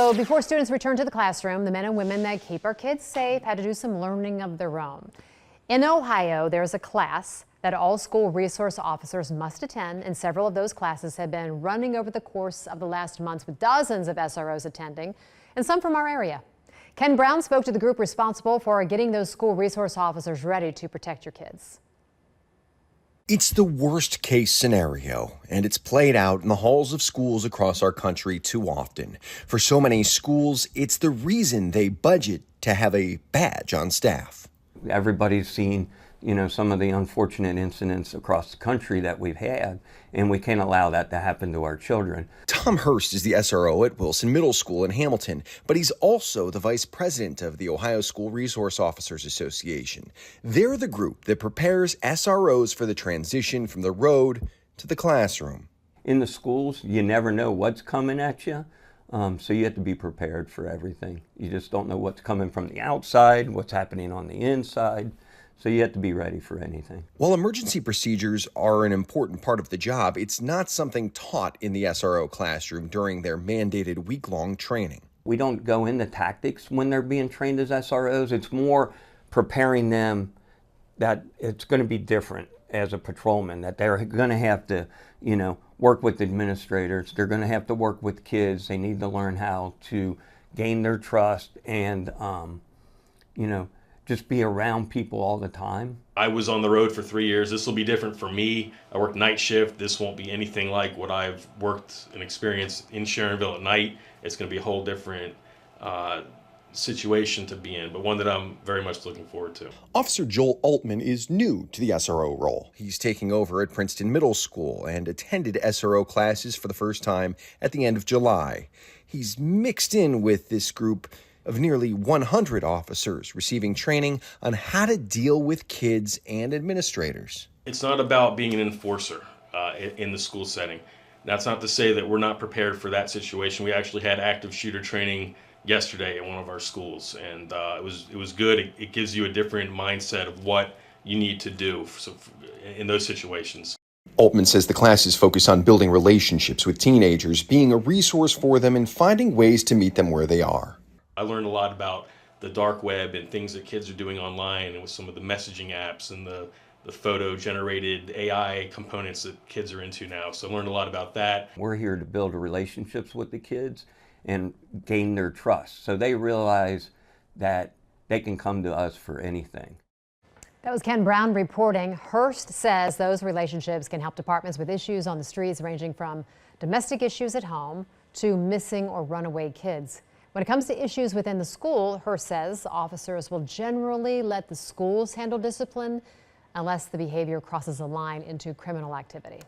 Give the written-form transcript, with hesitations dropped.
So before students return to the classroom, the men and women that keep our kids safe had to do some learning of their own. In Ohio, there's a class that all school resource officers must attend, and several of those classes have been running over the course of the last months with dozens of SROs attending, and some from our area. Ken Brown spoke to the group responsible for getting those school resource officers ready to protect your kids. It's the worst case scenario, and it's played out in the halls of schools across our country too often. For so many schools, it's the reason they budget to have a badge on staff. Everybody's seen, some of the unfortunate incidents across the country that we've had, and we can't allow that to happen to our children. Tom Hurst is the SRO at Wilson Middle School in Hamilton, but he's also the vice president of the Ohio School Resource Officers Association. They're the group that prepares SROs for the transition from the road to the classroom. In the schools, you never know what's coming at you, so you have to be prepared for everything. You just don't know what's coming from the outside, what's happening on the inside. So you have to be ready for anything. While emergency procedures are an important part of the job, it's not something taught in the SRO classroom during their mandated week-long training. We don't go into tactics when they're being trained as SROs. It's more preparing them that it's going to be different as a patrolman, that they're going to have to, work with administrators. They're going to have to work with kids. They need to learn how to gain their trust and, just be around people all the time. I was on the road for 3 years. This will be different for me. I work night shift. This won't be anything like what I've worked and experienced in Sharonville at night. It's going to be a whole different situation to be in, but one that I'm very much looking forward to. Officer Joel Altman is new to the SRO role. He's taking over at Princeton Middle School and attended SRO classes for the first time at the end of July. He's mixed in with this group of nearly 100 officers receiving training on how to deal with kids and administrators. It's not about being an enforcer in the school setting. That's not to say that we're not prepared for that situation. We actually had active shooter training yesterday at one of our schools, and it was good. It gives you a different mindset of what you need to do in those situations. Altman says the classes focus on building relationships with teenagers, being a resource for them, and finding ways to meet them where they are. I learned a lot about the dark web and things that kids are doing online, and with some of the messaging apps and the photo-generated AI components that kids are into now. So I learned a lot about that. We're here to build relationships with the kids and gain their trust, so they realize that they can come to us for anything. That was Ken Brown reporting. Hurst says those relationships can help departments with issues on the streets ranging from domestic issues at home to missing or runaway kids. When it comes to issues within the school, Hurst says officers will generally let the schools handle discipline unless the behavior crosses a line into criminal activity.